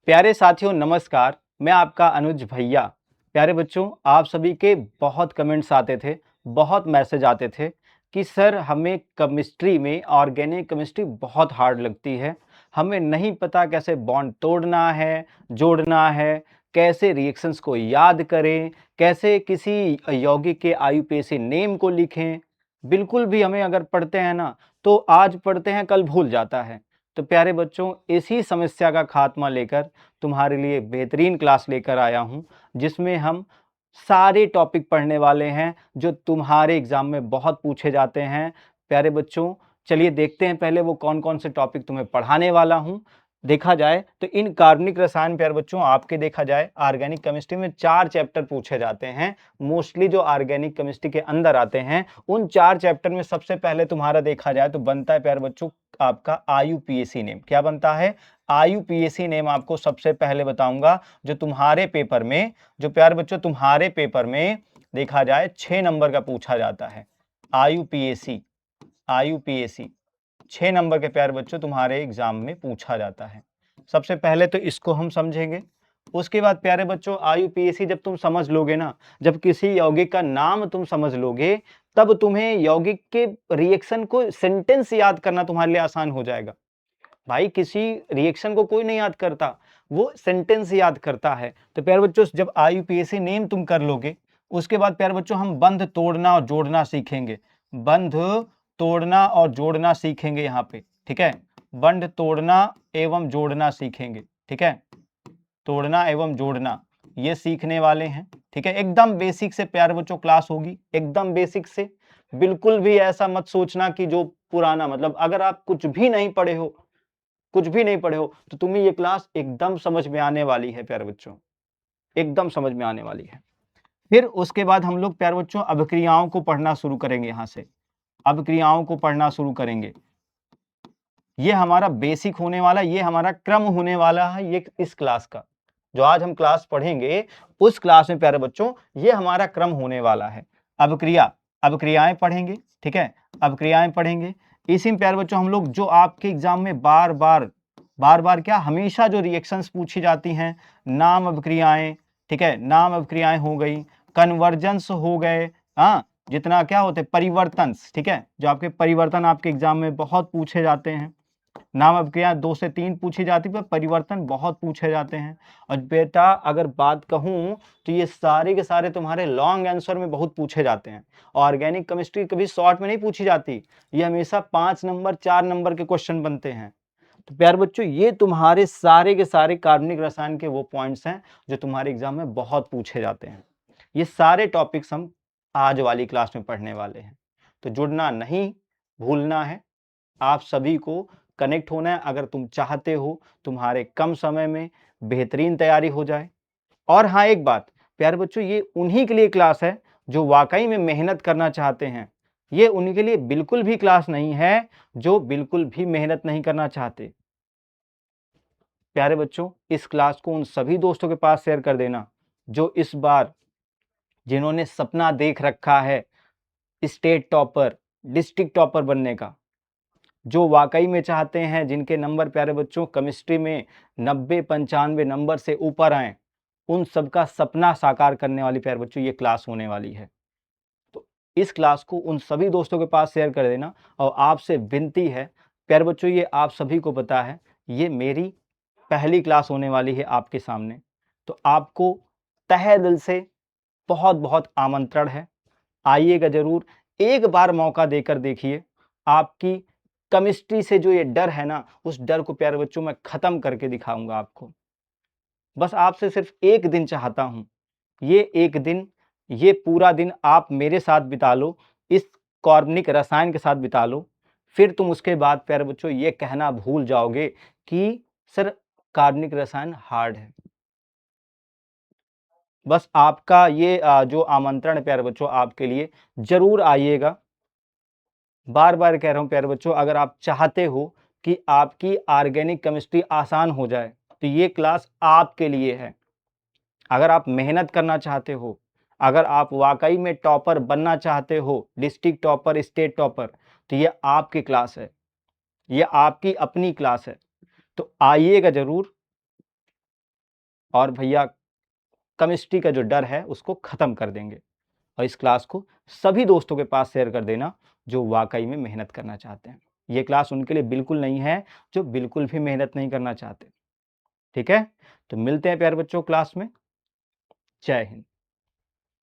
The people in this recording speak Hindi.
प्यारे साथियों नमस्कार, मैं आपका अनुज भैया। प्यारे बच्चों, आप सभी के बहुत कमेंट्स आते थे, बहुत मैसेज आते थे कि सर हमें केमिस्ट्री में ऑर्गेनिक केमिस्ट्री बहुत हार्ड लगती है। हमें नहीं पता कैसे बॉन्ड तोड़ना है, जोड़ना है, कैसे रिएक्शंस को याद करें, कैसे किसी यौगिक के आईयूपीएसी नेम को लिखें। बिल्कुल भी हमें अगर पढ़ते हैं ना, तो आज पढ़ते हैं कल भूल जाता है। तो प्यारे बच्चों, इसी समस्या का खात्मा लेकर तुम्हारे लिए बेहतरीन क्लास लेकर आया हूं, जिसमें हम सारे टॉपिक पढ़ने वाले हैं जो तुम्हारे एग्जाम में बहुत पूछे जाते हैं। प्यारे बच्चों, चलिए देखते हैं पहले वो कौन कौन से टॉपिक तुम्हें पढ़ाने वाला हूं। देखा जाए तो इन कार्बनिक रसायन, प्यारे बच्चों, आपके देखा जाए ऑर्गेनिक केमिस्ट्री में 4 चैप्टर पूछे जाते हैं। मोस्टली जो ऑर्गेनिक केमिस्ट्री के अंदर आते हैं, उन 4 चैप्टर में सबसे पहले तुम्हारा देखा जाए तो बनता है प्यारे बच्चों आपका आईयूपीएसी नेम। क्या बनता है? आईयूपीएसी नेम आपको सबसे पहले बताऊंगा, जो तुम्हारे पेपर में, जो प्यारे बच्चों तुम्हारे पेपर में देखा जाए 6 नंबर का पूछा जाता है। आईयूपीएसी, आईयूपीएसी 6 नंबर के प्यारे बच्चों तुम्हारे एग्जाम में पूछा जाता है। सबसे पहले तो इसको हम समझेंगे। उसके बाद प्यारे बच्चों आईयूपीएसी जब तुम समझ लोगे ना, जब किसी यौगिक का नाम तुम समझ लोगे, तब तुम्हें यौगिक के रिएक्शन को सेंटेंस याद करना तुम्हारे लिए आसान हो जाएगा। भाई किसी रिएक्शन को कोई नहीं याद करता, वो सेंटेंस याद करता है। तो प्यारे बच्चों जब आईयूपीएसी नेम तुम कर लोगे, उसके बाद प्यारे बच्चों हम बंध तोड़ना और जोड़ना सीखेंगे। बंध तोड़ना और जोड़ना सीखेंगे यहाँ पे, ठीक है। बंध तोड़ना एवं जोड़ना सीखेंगे, ठीक है। तोड़ना एवं जोड़ना ये सीखने वाले हैं, ठीक है। एकदम बेसिक से प्यारे बच्चों क्लास होगी, एकदम बेसिक से। बिल्कुल भी ऐसा मत सोचना कि जो पुराना, मतलब अगर आप कुछ भी नहीं पढ़े हो, कुछ भी नहीं पढ़े हो, तो तुम्हें ये क्लास एकदम समझ में आने वाली है प्यारे बच्चों, एकदम समझ में आने वाली है। फिर उसके बाद हम लोग प्यारे बच्चों अभिक्रियाओं को पढ़ना शुरू करेंगे। यहाँ से अभिक्रियाओं को पढ़ना शुरू करेंगे। ये हमारा बेसिक होने वाला, ये हमारा क्रम होने वाला है। ये इस क्लास का जो आज हम क्लास पढ़ेंगे, उस क्लास में प्यारे बच्चों ये हमारा क्रम होने वाला है। अभिक्रिया, अभिक्रियाएं पढ़ेंगे, ठीक है। अभिक्रियाएं पढ़ेंगे। इसी में प्यारे बच्चों हम लोग जो आपके एग्जाम में बार बार क्या हमेशा जो रिएक्शंस पूछी जाती हैं, नाम अभिक्रियाएं, ठीक है। नाम अभिक्रियाएं हो गई, कन्वर्जेंस हो गए, हाँ, जितना क्या होते हैं परिवर्तन, ठीक है। जो आपके परिवर्तन आपके एग्जाम में बहुत पूछे जाते हैं। नाम अभिक्रिया 2 से 3 पूछी जाती है, पर परिवर्तन बहुत पूछे जाते हैं। और बेटा अगर बात कहूं तो ये सारे के सारे तुम्हारे लॉन्ग आंसर में बहुत पूछे जाते हैं। ऑर्गेनिक केमिस्ट्री कभी शॉर्ट में नहीं पूछी जाती, ये हमेशा 5 नंबर 4 नंबर के क्वेश्चन बनते हैं। तो प्यारे बच्चों ये तुम्हारे सारे के सारे कार्बनिक रसायन के वो पॉइंट्स हैं जो तुम्हारे एग्जाम में बहुत पूछे जाते हैं। ये सारे टॉपिक्स हम आज वाली क्लास में पढ़ने वाले हैं। तो जुड़ना नहीं भूलना है, आप सभी को कनेक्ट होना है अगर तुम चाहते हो तुम्हारे कम समय में बेहतरीन तैयारी हो जाए। और हाँ एक बात प्यारे बच्चों, ये उन्हीं के लिए क्लास है जो वाकई में मेहनत करना चाहते हैं। ये उन्हीं के लिए बिल्कुल भी क्लास नहीं है जो बिल्कुल भी मेहनत नहीं करना चाहते। प्यारे बच्चों इस क्लास को उन सभी दोस्तों के पास शेयर कर देना जो इस बार, जिन्होंने सपना देख रखा है स्टेट टॉपर, डिस्ट्रिक्ट टॉपर बनने का, जो वाकई में चाहते हैं, जिनके नंबर प्यारे बच्चों केमिस्ट्री में 90-95 नंबर से ऊपर आए, उन सबका सपना साकार करने वाली प्यारे बच्चों ये क्लास होने वाली है। तो इस क्लास को उन सभी दोस्तों के पास शेयर कर देना। और आपसे विनती है प्यारे बच्चों, ये आप सभी को पता है ये मेरी पहली क्लास होने वाली है आपके सामने, तो आपको तहे दिल से बहुत बहुत आमंत्रण है, आइएगा जरूर। एक बार मौका देकर देखिए, आपकी केमिस्ट्री से जो ये डर है ना, उस डर को प्यारे बच्चों मैं खत्म करके दिखाऊंगा आपको। बस आपसे सिर्फ एक दिन चाहता हूं, ये एक दिन, ये पूरा दिन आप मेरे साथ बिता लो, इस कार्बनिक रसायन के साथ बिता लो। फिर तुम उसके बाद प्यारे बच्चों ये कहना भूल जाओगे कि सर कार्बनिक रसायन हार्ड है। बस आपका ये जो आमंत्रण है प्यारे बच्चों आपके लिए, जरूर आइएगा। बार बार कह रहा हूं प्यारे बच्चों, अगर आप चाहते हो कि आपकी ऑर्गेनिक केमिस्ट्री आसान हो जाए, तो ये क्लास आपके लिए है। अगर आप मेहनत करना चाहते हो, अगर आप वाकई में टॉपर बनना चाहते हो, डिस्ट्रिक्ट टॉपर, स्टेट टॉपर, तो ये आपकी क्लास है, ये आपकी अपनी क्लास है। तो आइएगा जरूर। और भैया केमिस्ट्री का जो डर है उसको ख़त्म कर देंगे। और इस क्लास को सभी दोस्तों के पास शेयर कर देना जो वाक़ई में मेहनत करना चाहते हैं। ये क्लास उनके लिए बिल्कुल नहीं है जो बिल्कुल भी मेहनत नहीं करना चाहते। ठीक है? तो मिलते हैं प्यारे बच्चों क्लास में। जय हिंद।